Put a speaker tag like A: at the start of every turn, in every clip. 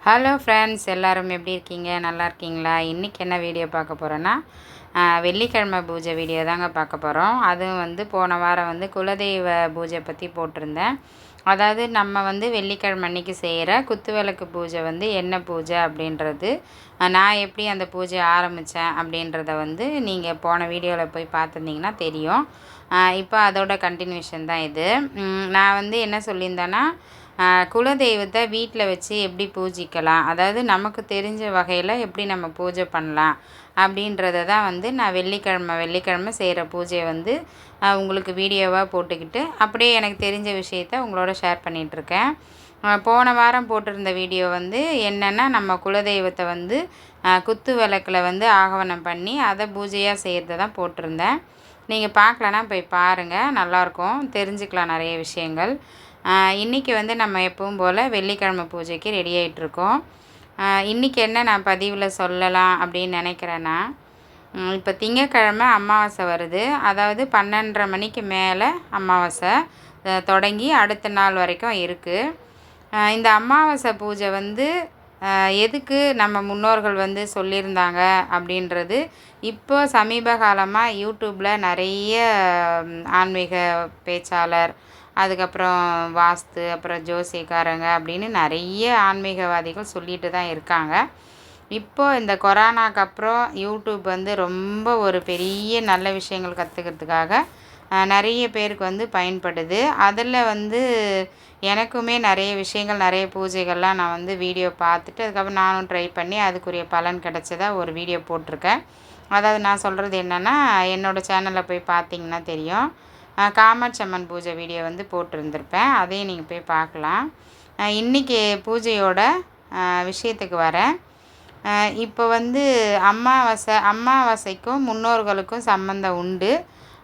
A: Hello friends, எல்லோரும் எப்படி இருக்கீங்க? நல்லா இருக்கீங்களா? இன்றைக்கி என்ன வீடியோ பார்க்க போகிறோன்னா, வெள்ளிக்கிழமை பூஜை வீடியோ தாங்க பார்க்க போகிறோம். அதுவும் போன வாரம் குலதெய்வ பூஜை பற்றி போட்டிருந்தேன். அதாவது நம்ம வெள்ளிக்கிழமை அன்றைக்கி செய்கிற குத்துவிளக்கு பூஜை என்ன பூஜை அப்படின்றது, நான் எப்படி அந்த பூஜையை ஆரம்பித்தேன் அப்படின்றத நீங்கள் போன வீடியோவில் போய் பார்த்துருந்தீங்கன்னா தெரியும். இப்போ அதோட கண்டினியூஷன் தான் இது. நான் என்ன சொல்லியிருந்தேன்னா, குலதெய்வத்தை வீட்டில் வச்சு எப்படி பூஜிக்கலாம், அதாவது நமக்கு தெரிஞ்ச வகையில் எப்படி நம்ம பூஜை பண்ணலாம் அப்படின்றத தான் நான் வெள்ளிக்கிழமை செய்கிற பூஜையை உங்களுக்கு வீடியோவாக போட்டுக்கிட்டு அப்படியே எனக்கு தெரிஞ்ச விஷயத்த உங்களோட ஷேர் பண்ணிகிட்ருக்கேன். போன வாரம் போட்டிருந்த வீடியோ என்னென்னா, நம்ம குலதெய்வத்தை குத்து விளக்கில் ஆகவனம் பண்ணி அதை பூஜையாக செய்கிறது தான் போட்டிருந்தேன். நீங்கள் பார்க்கலன்னா போய் பாருங்கள், நல்லாயிருக்கும், தெரிஞ்சுக்கலாம் நிறைய விஷயங்கள். இன்றைக்கி நம்ம எப்பவும் போல் வெள்ளிக்கிழமை பூஜைக்கு ரெடி ஆகிட்ருக்கோம். இன்றைக்கி என்ன நான் பதிவில் சொல்லலாம் அப்படின்னு நினைக்கிறேன்னா, இப்போ திங்கக்கிழமை அமாவாசை வருது. அதாவது 12:30 மணிக்கு மேலே அமாவாசை தொடங்கி அடுத்த நாள் வரைக்கும் இருக்குது. இந்த அமாவாசை பூஜை எதுக்கு நம்ம முன்னோர்கள் சொல்லியிருந்தாங்க அப்படின்றது இப்போ சமீப காலமாக யூடியூப்பில் நிறைய ஆன்மீக பேச்சாளர், அதுக்கப்புறம் வாஸ்து, அப்புறம் ஜோசியக்காரங்க அப்படின்னு நிறைய ஆன்மீகவாதிகள் சொல்லிட்டு தான் இருக்காங்க. இப்போது இந்த கொரோனாக்கு அப்புறம் யூடியூப் ரொம்ப ஒரு பெரிய நல்ல விஷயங்கள் கற்றுக்கிறதுக்காக நிறைய பேருக்கு பயன்படுது. அதில் எனக்குமே நிறைய விஷயங்கள், நிறைய பூஜைகள்லாம் நான் வீடியோ பார்த்துட்டு அதுக்கப்புறம் நானும் ட்ரை பண்ணி அதுக்குரிய பலன் கிடச்சதா ஒரு வீடியோ போட்டிருக்கேன். அதாவது நான் சொல்கிறது என்னென்னா, என்னோடய சேனலில் போய் பார்த்தீங்கன்னா தெரியும். காமாட்சி அம்மன் பூஜை வீடியோ போட்டிருந்திருப்பேன், அதையும் நீங்கள் போய் பார்க்கலாம். இன்றைக்கி பூஜையோட விஷயத்துக்கு வரேன். இப்போ அமாவாசைக்கும் முன்னோர்களுக்கும் சம்மந்தம் உண்டு.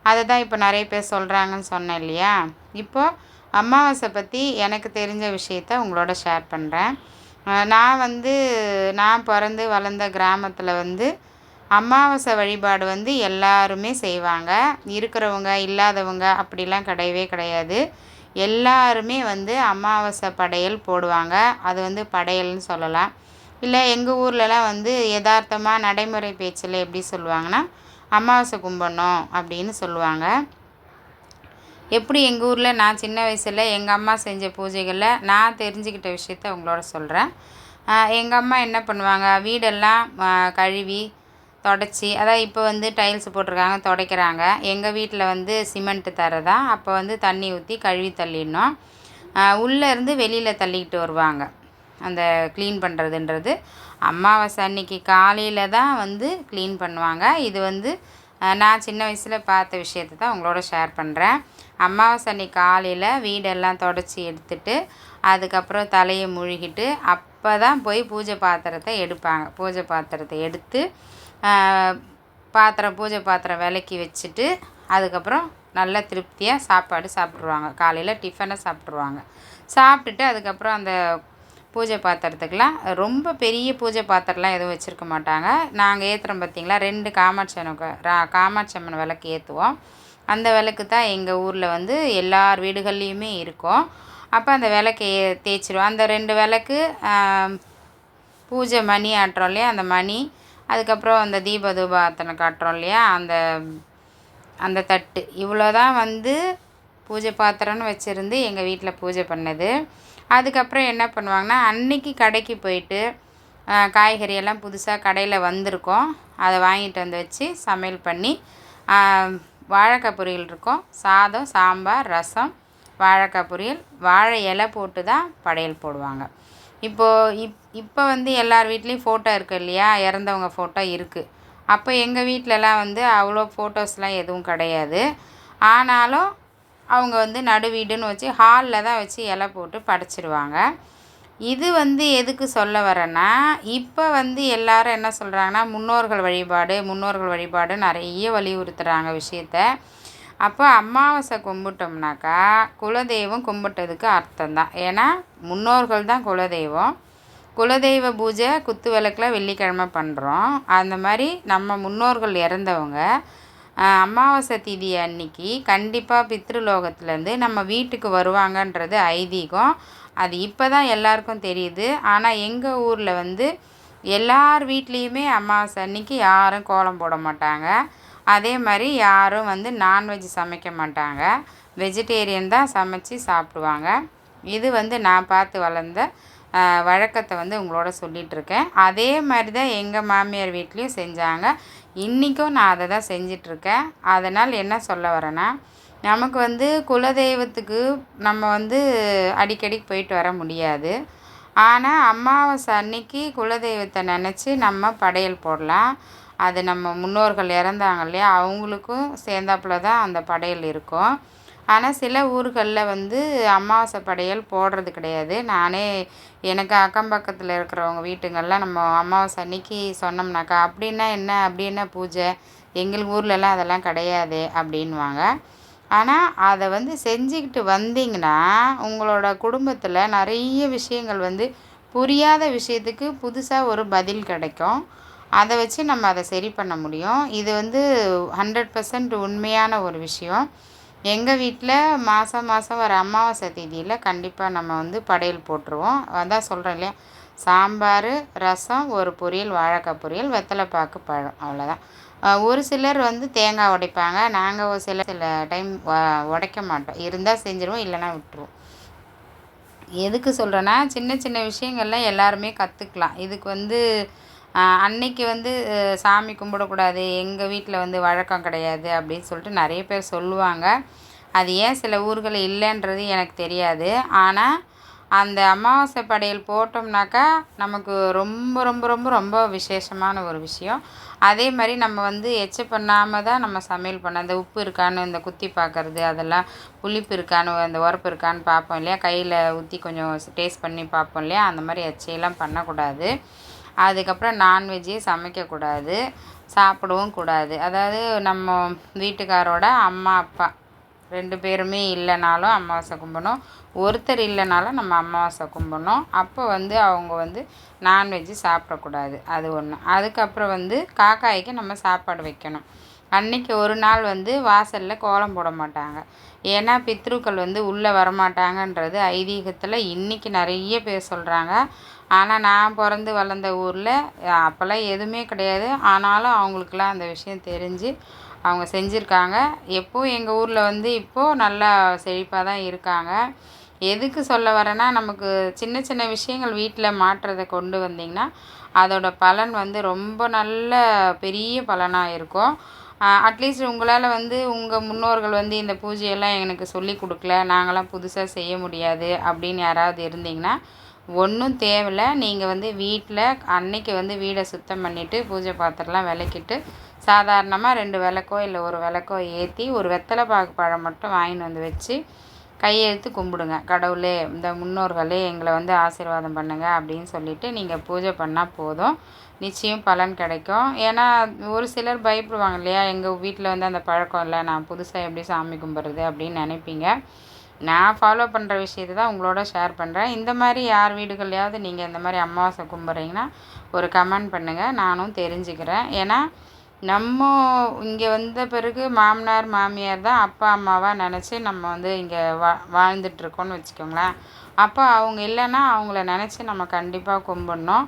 A: அதை தான் இப்போ நிறைய பேர் சொல்கிறாங்கன்னு சொன்னேன் இல்லையா? இப்போது அமாவாசை பற்றி எனக்கு தெரிஞ்ச விஷயத்த உங்களோட ஷேர் பண்ணுறேன். நான் பிறந்து வளர்ந்த கிராமத்தில் அமாவாசை வழிபாடு எல்லாருமே செய்வாங்க. இருக்கிறவங்க இல்லாதவங்க அப்படிலாம் கிடையவே கிடையாது. எல்லாருமே அமாவாசை படையல் போடுவாங்க. அது படையல்னு சொல்லலாம். இல்லை எங்கள் ஊர்லலாம் யதார்த்தமாக நடைமுறை பேச்சில் எப்படி சொல்லுவாங்கன்னா, அமாவாசை கும்பிடணும் அப்படின்னு சொல்லுவாங்க. எப்படி எங்கள் ஊரில் நான் சின்ன வயசில் எங்கள் அம்மா செஞ்ச பூஜைகளில் நான் தெரிஞ்சுக்கிட்ட விஷயத்த உங்களோட சொல்கிறேன். எங்கள் அம்மா என்ன பண்ணுவாங்க, வீடெல்லாம் கழுவி தொடச்சி, அதாவது இப்போ டைல்ஸ் போட்டிருக்காங்க, துடைக்கிறாங்க. எங்கள் வீட்டில் சிமெண்ட்டு தரை தான். அப்போ தண்ணி ஊற்றி கழுவி தள்ளிடணும். உள்ளேருந்து வெளியில் தள்ளிக்கிட்டு வருவாங்க. அந்த க்ளீன் பண்ணுறதுன்றது அமாவாசை அன்னைக்கு காலையில் தான் க்ளீன் பண்ணுவாங்க. இது நான் சின்ன வயசில் பார்த்த விஷயத்தை தான் உங்களோட ஷேர் பண்ணுறேன். அமாவாசை அன்னைக்கு காலையில் வீடெல்லாம் தொடச்சி எடுத்துட்டு அதுக்கப்புறம் தலையை முழுகிட்டு அப்போ தான் போய் பூஜை பாத்திரத்தை எடுப்பாங்க. பூஜை பாத்திரத்தை எடுத்து பூஜை பாத்திரம் விளக்கி வச்சுட்டு அதுக்கப்புறம் நல்லா திருப்தியாக சாப்பாடு சாப்பிட்ருவாங்க. காலையில் டிஃபனை சாப்பிட்ருவாங்க. சாப்பிட்டுட்டு அதுக்கப்புறம் அந்த பூஜை பாத்திரத்துக்கெலாம் ரொம்ப பெரிய பூஜை பாத்திரம்லாம் எதுவும் வச்சுருக்க மாட்டாங்க. நாங்கள் ஏற்றுறோம் பார்த்திங்களா, 2 காமாட்சி அம்மன் விளக்கு ஏற்றுவோம். அந்த விளக்கு தான் எங்கள் ஊரில் எல்லார் வீடுகள்லேயுமே இருக்கும். அப்போ அந்த விளக்கை தேய்ச்சிடுவோம். அந்த 2 விளக்கு, பூஜை மணி ஆட்டுறோம் இல்லையா, அந்த மணி, அதுக்கப்புறம் அந்த தூபார்த்தனை காட்டுறோம் இல்லையா, அந்த தட்டு, இவ்வளோ தான் பூஜை பாத்திரம்னு வச்சுருந்து எங்கள் வீட்டில் பூஜை பண்ணது. அதுக்கப்புறம் என்ன பண்ணுவாங்கன்னா, அன்றைக்கி கடைக்கு போயிட்டு காய்கறியெல்லாம் புதுசாக கடையில் வந்திருக்கோம், அதை வாங்கிட்டு வச்சு சமையல் பண்ணி வாழைக்காய் பொரியல் இருக்கும், சாதம், சாம்பார், ரசம், வாழைக்காய் பொரியல், வாழை இலை போட்டு தான் படையல் போடுவாங்க. இப்போ எல்லார் வீட்லேயும் ஃபோட்டோ இருக்குது இல்லையா, இறந்தவங்க ஃபோட்டோ இருக்குது. அப்போ எங்கள் வீட்டிலலாம் அவ்வளோ ஃபோட்டோஸ்லாம் எதுவும் கிடையாது. ஆனாலும் அவங்க நடு வீடுன்னு வச்சு ஹாலில் தான் வச்சு இலை போட்டு படைச்சிடுவாங்க. இது எதுக்கு சொல்ல வரேன்னா, இப்போ எல்லாரும் என்ன சொல்கிறாங்கன்னா, முன்னோர்கள் வழிபாடு நிறைய வலியுறுத்துகிறாங்க விஷயத்த. அப்போ அமாவாசை கும்பிட்டோம்னாக்கா குலதெய்வம் கும்பிட்டதுக்கு அர்த்தம் தான். ஏன்னா முன்னோர்கள் தான் குலதெய்வ பூஜை குத்து விளக்கில் வெள்ளிக்கிழமை பண்ணுறோம். அந்த மாதிரி நம்ம முன்னோர்கள் இறந்தவங்க அமாவாசை திதி அன்னைக்கு கண்டிப்பாக பித்ருலோகத்துலேருந்து நம்ம வீட்டுக்கு வருவாங்கன்றது ஐதீகம். அது இப்போ தான் எல்லாருக்கும் தெரியுது. ஆனால் எங்கள் ஊரில் வந்து எல்லார் வீட்லேயுமே அமாவாசை அன்னைக்கு யாரும் கோலம் போட மாட்டாங்க. அதே மாதிரி யாரும் வந்து நான்வெஜ் சமைக்க மாட்டாங்க. வெஜிடேரியன் தான் சமைச்சு சாப்பிடுவாங்க. இது வந்து நான் பார்த்து வளர்ந்த வழக்கத்தை வந்து உங்களோட சொல்லிகிட்ருக்கேன். அதே மாதிரி தான் எங்கள் மாமியார் வீட்லேயும் செஞ்சாங்க. இன்றைக்கும் நான் அதை தான் செஞ்சிட்ருக்கேன். அதனால் என்ன சொல்ல வரேன்னா, நமக்கு வந்து குலதெய்வத்துக்கு நம்ம வந்து அடிக்கடி போயிட்டு வர முடியாது. ஆனால் அமாவாசை அன்னைக்கு குலதெய்வத்தை நினச்சி நம்ம படையல் போடலாம். அது நம்ம முன்னோர்கள் இறந்தாங்க இல்லையா, அவங்களுக்கும் சேர்ந்தாப்புல தான் அந்த படையல் இருக்கும். ஆனால் சில ஊர்களில் வந்து அமாவாசை படையல் போடுறது கிடையாது. நானே எனக்கு அக்கம் பக்கத்தில் இருக்கிறவங்க வீட்டுங்கள்லாம் நம்ம அமாவாசை அன்னைக்கு சொன்னோம்னாக்கா, அப்படின்னா என்ன, அப்படி என்ன பூஜை, எங்கள் ஊர்லலாம் அதெல்லாம் கிடையாது அப்படின்வாங்க. ஆனால் அதை வந்து செஞ்சுக்கிட்டு வந்தீங்கன்னா உங்களோட குடும்பத்தில் நிறைய விஷயங்கள் வந்து புரியாத விஷயத்துக்கு புதுசாக ஒரு பதில் கிடைக்கும். அதை வச்சு நம்ம அதை சரி பண்ண முடியும். இது வந்து 100% உண்மையான ஒரு விஷயம். எங்கள் வீட்டில் மாதம் மாதம் வர அமாவாசை தேதியில் கண்டிப்பாக நம்ம வந்து படையல் போட்டுருவோம். அதான் சொல்கிறேன் இல்லையா, சாம்பார், ரசம், ஒரு பொரியல், வாழைக்காய் பொரியல், வெத்தலைப்பாக்கு, பழம், அவ்வளோதான். ஒரு சிலர் வந்து தேங்காய் உடைப்பாங்க. நாங்கள் ஒரு சில டைம் உடைக்க மாட்டோம். இருந்தால் செஞ்சுருவோம், இல்லைன்னா விட்டுருவோம். எதுக்கு சொல்கிறேன்னா, சின்ன சின்ன விஷயங்கள்லாம் எல்லாருமே கற்றுக்கலாம். இதுக்கு வந்து அன்னைக்கு வந்து சாமி கும்பிடக்கூடாது, எங்கள் வீட்டில் வந்து வழக்கம் கிடையாது அப்படின்னு சொல்லிட்டு நிறைய பேர் சொல்லுவாங்க. அது ஏன் சில ஊர்களில் இல்லைன்றது எனக்கு தெரியாது. ஆனால் அந்த அமாவாசை படையல் போட்டோம்னாக்கா நமக்கு ரொம்ப ரொம்ப ரொம்ப ரொம்ப விசேஷமான ஒரு விஷயம். அதே மாதிரி நம்ம வந்து எச்ச பண்ணாமல் தான் நம்ம சமையல் பண்ண, அந்த உப்பு இருக்கான்னு இந்த குத்தி பார்க்கறது, அதெல்லாம் புளிப்பு இருக்கான்னு, அந்த உரப்பு இருக்கான்னு பார்ப்போம் இல்லையா, கையில் ஊற்றி கொஞ்சம் டேஸ்ட் பண்ணி பார்ப்போம் இல்லையா, அந்த மாதிரி எச்சையெல்லாம் பண்ணக்கூடாது. அதுக்கப்புறம் நான்வெஜ்ஜே சமைக்கக்கூடாது, சாப்பிடவும் கூடாது. அதாவது நம்ம வீட்டுக்காரோட அம்மா அப்பா 2 பேருமே இல்லைனாலும் அமாவாசை கும்பிடணும். ஒருத்தர் இல்லைனாலும் நம்ம அமாவாசை கும்பிடணும். அப்போ வந்து அவங்க வந்து நான்வெஜ்ஜு சாப்பிடக்கூடாது. அது ஒன்று. அதுக்கப்புறம் வந்து காக்காய்க்கு நம்ம சாப்பாடு வைக்கணும். அன்றைக்கி ஒரு நாள் வந்து வாசலில் கோலம் போட மாட்டாங்க. ஏன்னா பித்ருக்கள் வந்து உள்ளே வரமாட்டாங்கன்றது ஐதீகத்தில் இன்றைக்கி நிறைய பேர் சொல்கிறாங்க. ஆனால் நான் பிறந்து வளர்ந்த ஊரில் அப்போல்லாம் எதுவுமே கிடையாது. ஆனாலும் அவங்களுக்கெல்லாம் அந்த விஷயம் தெரிஞ்சு அவங்க செஞ்சுருக்காங்க. எப்போது எங்கள் ஊரில் வந்து இப்போது நல்லா செழிப்பாக தான் இருக்காங்க. எதுக்கு சொல்ல வரேன்னா, நமக்கு சின்ன சின்ன விஷயங்கள் வீட்டில் மாற்றத்தை கொண்டு வந்திங்கன்னா அதோட பலன் வந்து ரொம்ப நல்ல பெரிய பலனாக இருக்கும். அட்லீஸ்ட் உங்களால் வந்து உங்கள் முன்னோர்கள் வந்து இந்த பூஜையெல்லாம் எனக்கு சொல்லி கொடுக்கல, நாங்களாம் புதுசாக செய்ய முடியாது அப்படின்னு யாராவது இருந்தீங்கன்னா ஒன்றும் தேவையில்ல. நீங்கள் வந்து வீட்டில் அன்னைக்கு வந்து வீடை சுத்தம் பண்ணிவிட்டு பூஜை பாத்திரம்லாம் விளக்கிட்டு சாதாரணமாக 2 விளக்கோ இல்லை ஒரு விளக்கோ ஏற்றி ஒரு வெத்தலை பாக்கு பழம் மட்டும் வாங்கின்னு வந்து வச்சு கையெழுத்து கும்பிடுங்க. கடவுளே, இந்த முன்னோர்களே எங்களை வந்து ஆசீர்வாதம் பண்ணுங்க அப்படின்னு சொல்லிவிட்டு நீங்கள் பூஜை பண்ணால் போதும். நிச்சயம் பலன் கிடைக்கும். ஏன்னா ஒரு சிலர் பயப்படுவாங்க இல்லையா, எங்கள் வீட்டில் வந்து அந்த பழக்கம் இல்லை, நான் புதுசாக எப்படி சாமி கும்பிட்றது அப்படின்னு நினைப்பீங்க. நான் ஃபாலோ பண்ணுற விஷயத்தை தான் உங்களோட ஷேர் பண்ணுறேன். இந்த மாதிரி யார் வீடுகள்லையாவது நீங்கள் இந்த மாதிரி அமாவாசை கும்பிட்றீங்கன்னா ஒரு கமெண்ட் பண்ணுங்கள், நானும் தெரிஞ்சுக்கிறேன். ஏன்னா நம்ம இங்கே வந்த பிறகு மாமனார் மாமியார் தான் அப்பா அம்மாவாக நினச்சி நம்ம வந்து இங்கே வாழ்ந்துட்டுருக்கோன்னு வச்சுக்கோங்களேன். அப்போ அவங்க இல்லைன்னா அவங்கள நினச்சி நம்ம கண்டிப்பாக கும்பிட்ணும்.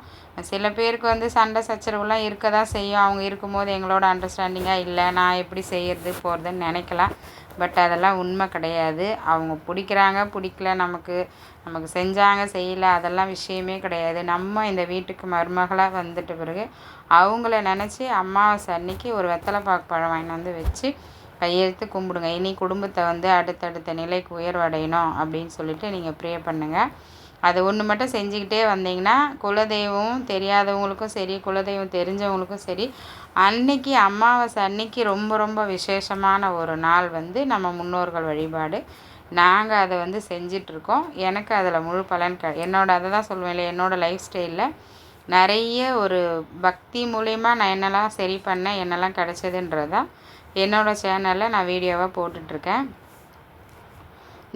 A: சில பேருக்கு வந்து சண்டை சச்சரவுலாம் இருக்க தான் செய்யும். அவங்க இருக்கும்போது எங்களோட அண்டர்ஸ்டாண்டிங்காக இல்லை, நான் எப்படி செய்கிறது போகிறதுன்னு நினைக்கலாம். பட் அதெல்லாம் உண்மை கிடையாது. அவங்க பிடிக்கிறாங்க பிடிக்கல, நமக்கு செஞ்சாங்க செய்யலை, அதெல்லாம் விஷயமே கிடையாது. நம்ம இந்த வீட்டுக்கு மருமகளாக வந்துட்ட பிறகு அவங்கள நினச்சி அமாவாசை அன்னைக்கு ஒரு வெத்தலை பாக்கு பழம் வாங்கிட்டு வந்து வச்சு கையெழுத்து கும்பிடுங்க. இனி குடும்பத்தை வந்து அடுத்தடுத்த நிலைக்கு உயர்வடையணும் அப்படின்னு சொல்லிட்டு நீங்கள் ப்ரே பண்ணுங்கள். அது ஒன்று மட்டும் செஞ்சுக்கிட்டே வந்தீங்கன்னா குலதெய்வம் தெரியாதவங்களுக்கும் சரி, குலதெய்வம் தெரிஞ்சவங்களுக்கும் சரி, அன்னைக்கு அமாவாசை அன்னைக்கு ரொம்ப ரொம்ப விசேஷமான ஒரு நாள் வந்து நம்ம முன்னோர்கள் வழிபாடு. நாங்கள் அதை வந்து செஞ்சிட்ருக்கோம். எனக்கு அதில் முழு பலன் அதை தான் சொல்லுவேன் இல்லை, என்னோடய லைஃப் ஸ்டைலில் நிறைய ஒரு பக்தி மூலயமா நான் என்னெல்லாம் சரி பண்ணேன், என்னெல்லாம் கிடச்சதுன்றது தான் என்னோடய சேனலில் நான் வீடியோவாக போட்டுட்ருக்கேன்.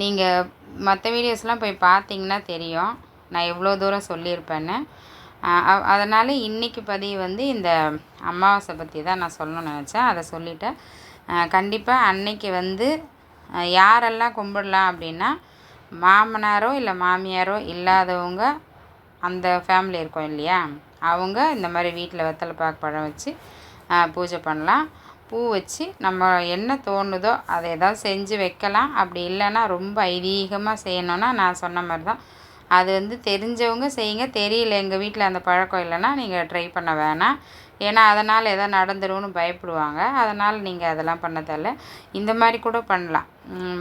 A: நீங்கள் மற்ற வீடியோஸ்லாம் போய் பார்த்தீங்கன்னா தெரியும் நான் எவ்வளோ தூரம் சொல்லியிருப்பேன்னு. அதனால் இன்றைக்கி பதிவு வந்து இந்த அமாவாசை பற்றி தான் நான் சொல்லணும்னு நினச்சேன், அதை சொல்லிவிட்டேன். கண்டிப்பாக அன்னைக்கு வந்து யாரெல்லாம் கும்பிடலாம் அப்படின்னா, மாமனாரோ இல்லை மாமியாரோ இல்லாதவங்க அந்த ஃபேமிலி இருக்கும் இல்லையா, அவங்க இந்த மாதிரி வீட்டில் வெத்தலை பாக்கு பழம் வச்சு பூஜை பண்ணலாம். பூ வச்சு நம்ம என்ன தோணுதோ அதை ஏதாவது செஞ்சு வைக்கலாம். அப்படி இல்லைன்னா ரொம்ப ஐதீகமாக செய்யணுன்னா நான் சொன்ன மாதிரி தான். அது வந்து தெரிஞ்சவங்க செய்யுங்க, தெரியல எங்கள் வீட்டில் அந்த பழக்கம் இல்லைன்னா நீங்கள் ட்ரை பண்ண வேணாம். ஏன்னா அதனால் எதோ நடந்துரும்னு பயப்படுவாங்க. அதனால் நீங்கள் அதெல்லாம் பண்ண தேவையில்ல. இந்த மாதிரி கூட பண்ணலாம்.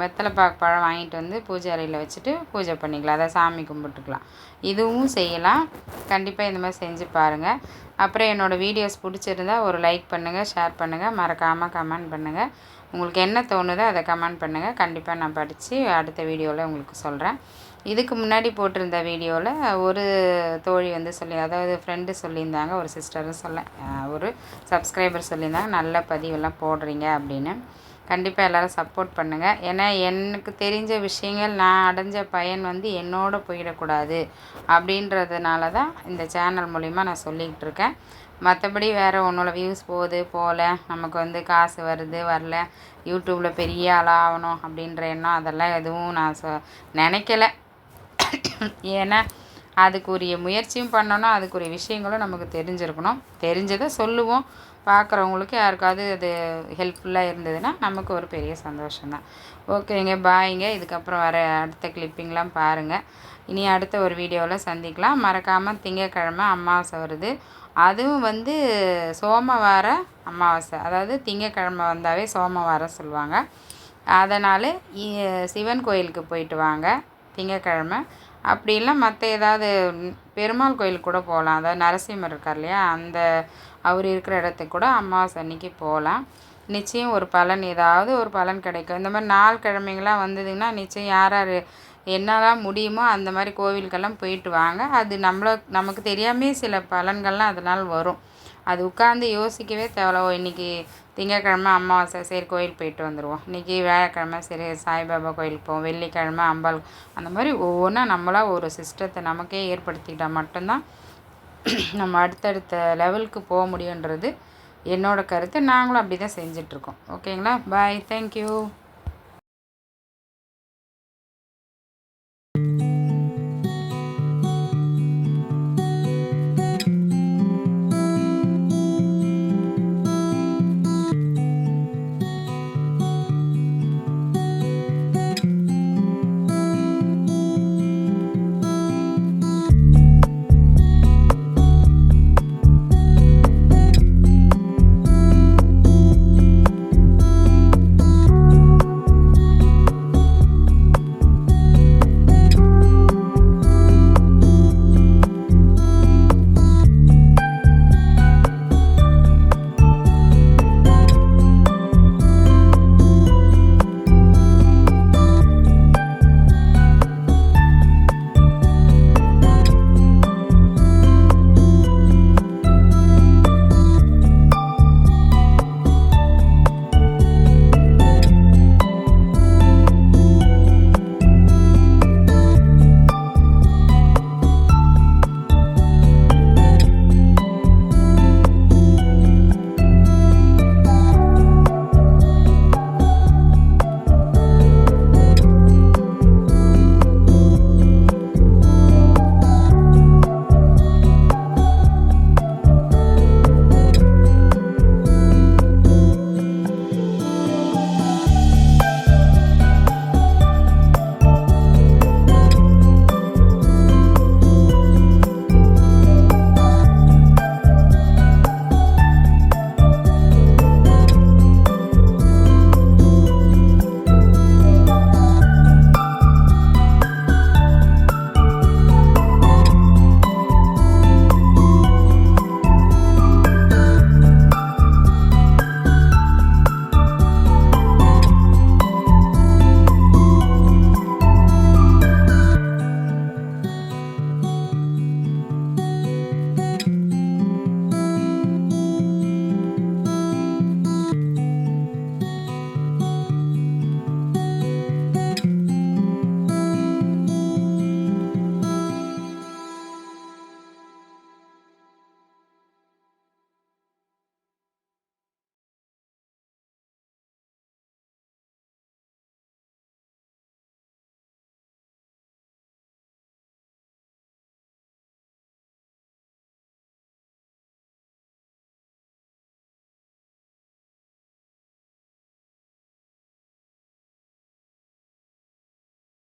A: வெத்தலை பாக்கு பழம் வாங்கிட்டு வந்து பூஜை அறையில் வச்சுட்டு பூஜை பண்ணிக்கலாம், அதை சாமி கும்பிட்டுக்கலாம். இதுவும் செய்யலாம். கண்டிப்பாக இந்த மாதிரி செஞ்சு பாருங்கள். அப்புறம் என்னோடய வீடியோஸ் பிடிச்சிருந்தா ஒரு லைக் பண்ணுங்கள், ஷேர் பண்ணுங்கள், மறக்காமல் கமெண்ட் பண்ணுங்கள். உங்களுக்கு என்ன தோணுதோ அதை கமெண்ட் பண்ணுங்கள். கண்டிப்பாக நான் படித்து அடுத்த வீடியோவில் உங்களுக்கு சொல்கிறேன். இதுக்கு முன்னாடி போட்டிருந்த வீடியோவில் ஒரு தோழி வந்து அதாவது ஃப்ரெண்டு சொல்லியிருந்தாங்க, ஒரு சிஸ்டரும் ஒரு சப்ஸ்கிரைபர் சொல்லியிருந்தாங்க, நல்ல பதிவெல்லாம் போடுறீங்க அப்படின்னு. கண்டிப்பாக எல்லோரும் சப்போர்ட் பண்ணுங்கள். ஏன்னா எனக்கு தெரிஞ்ச விஷயங்கள், நான் அடைஞ்ச பயன் வந்து என்னோட போயிடக்கூடாது அப்படின்றதுனால தான் இந்த சேனல் மூலிமா நான் சொல்லிக்கிட்டு இருக்கேன். மற்றபடி வேறு ஒன்றோட வியூஸ் போகுது போகல, நமக்கு வந்து காசு வருது வரல, யூடியூப்பில் பெரிய ஆளாக ஆகணும் அப்படின்ற எண்ணம் அதெல்லாம் எதுவும் நான் நினைக்கல. ஏன்னா அதுக்குரிய முயற்சியும் பண்ணணும், அதுக்குரிய விஷயங்களும் நமக்கு தெரிஞ்சிருக்கணும். தெரிஞ்சதை சொல்லுவோம், பார்க்குறவங்களுக்கு யாருக்காவது அது ஹெல்ப்ஃபுல்லாக இருந்ததுன்னா நமக்கு ஒரு பெரிய சந்தோஷம்தான். ஓகேங்க, பாய்ங்க. இதுக்கப்புறம் வர அடுத்த கிளிப்பிங்லாம் பாருங்கள். இனி அடுத்த ஒரு வீடியோவில் சந்திக்கலாம். மறக்காமல் திங்கக்கிழமை அமாவாசை வருது. அதுவும் வந்து சோமவார அமாவாசை, அதாவது திங்கக்கிழமை வந்தாவே சோமவாரம் சொல்லுவாங்க. அதனால் சிவன் கோயிலுக்கு போயிட்டு வாங்க திங்கக்கிழமை. அப்படி இல்லை மற்ற ஏதாவது பெருமாள் கோயிலுக்கு கூட போகலாம். அதாவது நரசிம்மர் இருக்கார் இல்லையா, அந்த அவர் இருக்கிற இடத்துக்கு கூட அமாவாசை அன்றைக்கி போகலாம். நிச்சயம் ஒரு பலன், ஏதாவது ஒரு பலன் கிடைக்கும். இந்த மாதிரி நாள் கிழமைங்களாம் வந்ததுங்கன்னா நிச்சயம் யார் யார் என்னெல்லாம் முடியுமோ அந்த மாதிரி கோவிலுக்கெல்லாம் போயிட்டு வாங்க. அது நமக்கு தெரியாமே சில பலன்கள்லாம் அதனால் வரும். அது உட்காந்து யோசிக்கவே தேவையில்ல. இன்றைக்கி திங்கக்கிழமை அமாவாசை, சரி கோயில் போயிட்டு வந்துடுவோம். இன்றைக்கி வியாழக்கிழமை, சரி சாய்பாபா கோயிலுக்கு போவோம். வெள்ளிக்கிழமை அம்பாள், அந்த மாதிரி ஒவ்வொன்றா நம்மளாக ஒரு சிஸ்டத்தை நமக்கே ஏற்படுத்திக்கிட்டால் மட்டும்தான் நம்ம அடுத்தடுத்த லெவலுக்கு போக முடியுன்றது என்னோடய கருத்து. நாங்களும் அப்படி தான் செஞ்சிட்ருக்கோம். ஓகேங்களா? பாய், தேங்க்யூ.